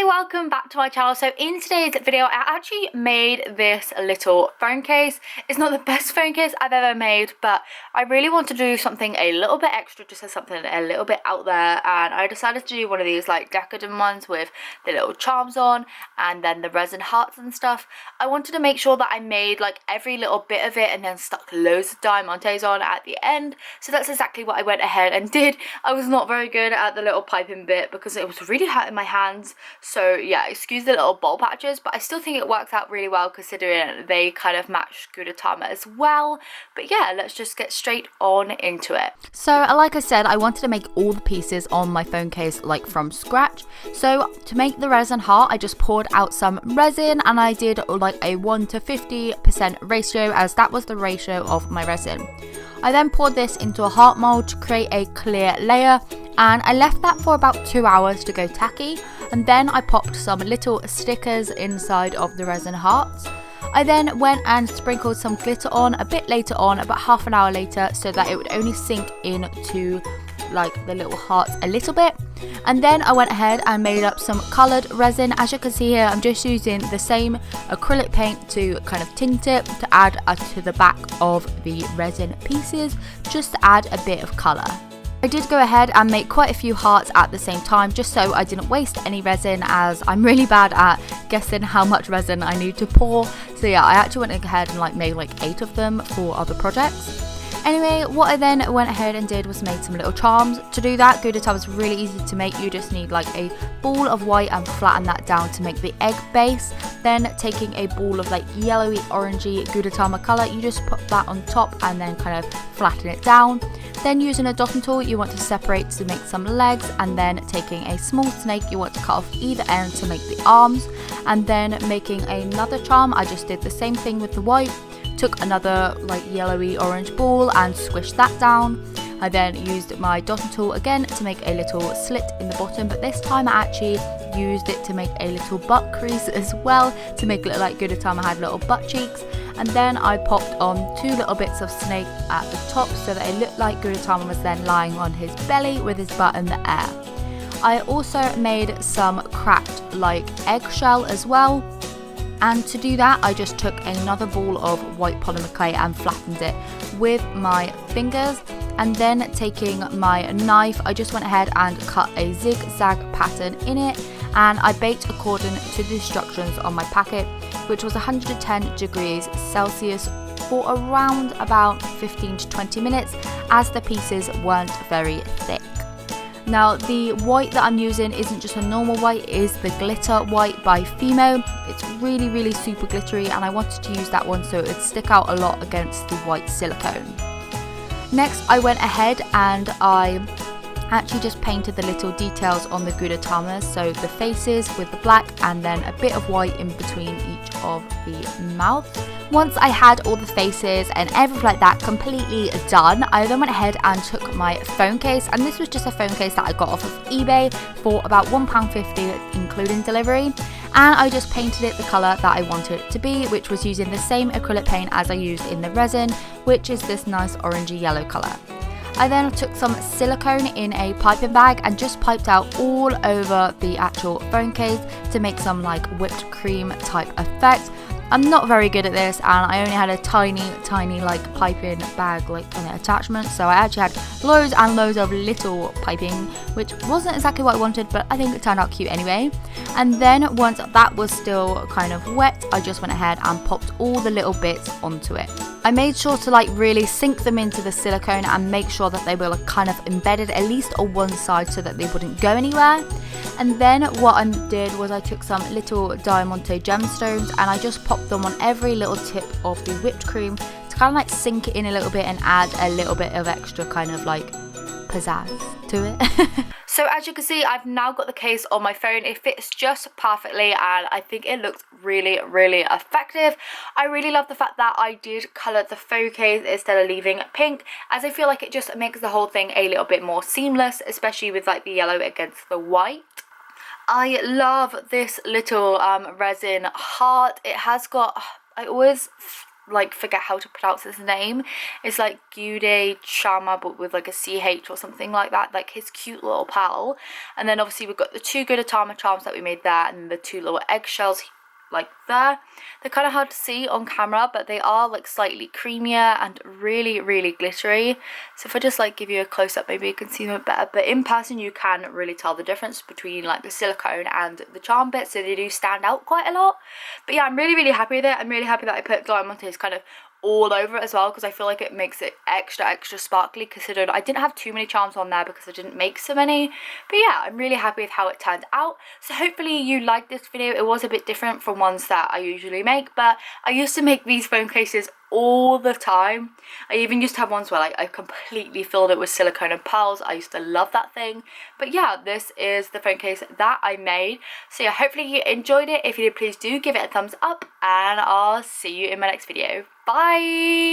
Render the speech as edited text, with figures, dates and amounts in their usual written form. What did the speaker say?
welcome back to my channel. So in today's video I actually made this little phone case. It's not the best phone case I've ever made, but I really want to do something a little bit extra, just as something a little bit out there, and I decided to do one of these like decadent ones with the little charms on and then the resin hearts and stuff. I wanted to make sure that I made like every little bit of it and then stuck loads of diamantes on at the end, so that's exactly what I went ahead and did. I was not very good at the little piping bit because it was really hurting my hands. So yeah, excuse the little ball patches, but I still think it works out really well considering they kind of match GUDETAMA as well. But yeah, let's just get straight on into it. So like I said, I wanted to make all the pieces on my phone case like from scratch. So to make the resin heart, I just poured out some resin and I did like a 1 to 50% ratio, as that was the ratio of my resin. I then poured this into a heart mold to create a clear layer, and I left that for about 2 hours to go tacky, and then I popped some little stickers inside of the resin hearts. I then went and sprinkled some glitter on a bit later on, about half an hour later, so that it would only sink into like the little hearts a little bit. And then I went ahead and made up some coloured resin. As you can see here, I'm just using the same acrylic paint to kind of tint it, to add to the back of the resin pieces, just to add a bit of colour. I did go ahead and make quite a few hearts at the same time, just so I didn't waste any resin, as I'm really bad at guessing how much resin I need to pour. So yeah, I actually went ahead and made like 8 of them for other projects. Anyway, what I then went ahead and did was made some little charms. To do that, GUDETAMA is really easy to make. You just need like a ball of white and flatten that down to make the egg base. Then taking a ball of like yellowy orangey GUDETAMA colour, you just put that on top and then kind of flatten it down. Then using a dotting tool, you want to separate to make some legs, and then taking a small snake, you want to cut off either end to make the arms. And then making another charm, I just did the same thing with the white. Took another like yellowy orange ball and squished that down. I then used my dotting tool again to make a little slit in the bottom, but this time I actually used it to make a little butt crease as well, to make it look like GUDETAMA had little butt cheeks. And then I popped on 2 little bits of snake at the top so that it looked like GUDETAMA was then lying on his belly with his butt in the air. I also made some cracked like eggshell as well. And to do that, I just took another ball of white polymer clay and flattened it with my fingers. And then taking my knife, I just went ahead and cut a zigzag pattern in it. And I baked according to the instructions on my packet, which was 110 degrees Celsius for around about 15 to 20 minutes, as the pieces weren't very thick. Now the white that I'm using isn't just a normal white, it is the glitter white by Fimo. It's really super glittery, and I wanted to use that one so it would stick out a lot against the white silicone. Next I went ahead and I actually just painted the little details on the GUDETAMA, so the faces with the black and then a bit of white in between each of the mouths. Once I had all the faces and everything like that completely done, I then went ahead and took my phone case, and this was just a phone case that I got off of eBay for about £1.50 including delivery, and I just painted it the colour that I wanted it to be, which was using the same acrylic paint as I used in the resin, which is this nice orangey yellow colour. I then took some silicone in a piping bag and just piped out all over the actual phone case to make some like whipped cream type effect. I'm not very good at this, and I only had a tiny like piping bag like attachment, so I actually had loads and loads of little piping, which wasn't exactly what I wanted, but I think it turned out cute anyway. And then once that was still kind of wet, I just went ahead and popped all the little bits onto it. I made sure to like really sink them into the silicone and make sure that they were like kind of embedded at least on one side so that they wouldn't go anywhere. And then what I did was I took some little diamante gemstones and I just popped them on every little tip of the whipped cream to kind of like sink it in a little bit and add a little bit of extra kind of like pizzazz to it. So as you can see, I've now got the case on my phone. It fits just perfectly and I think it looks really effective. I really love the fact that I did colour the phone case instead of leaving it pink, as I feel like it just makes the whole thing a little bit more seamless, especially with like the yellow against the white. I love this little resin heart. It has got, I always like forget how to pronounce his name. It's like GUDETAMA but with like a CH or something like that, like his cute little pal. And then obviously we've got the 2 GUDETAMA charms that we made there, and the 2 little eggshells like there. They're kind of hard to see on camera, but they are like slightly creamier and really, really glittery. So if I just like give you a close-up, maybe you can see them a bit better, but in person you can really tell the difference between like the silicone and the charm bit, so they do stand out quite a lot. But yeah, I'm really, really happy with it. I'm really happy that I put diamantes kind of all over it as well, because I feel like it makes it extra sparkly, considering I didn't have too many charms on there because I didn't make so many. But yeah, I'm really happy with how it turned out. So hopefully you liked this video. It was a bit different from ones that I usually make, but I used to make these phone cases all the time. I even used to have ones where like I completely filled it with silicone and pearls. I used to love that thing. But yeah, this is the phone case that I made. So yeah, hopefully you enjoyed it. If you did, please do give it a thumbs up, and I'll see you in my next video. Bye!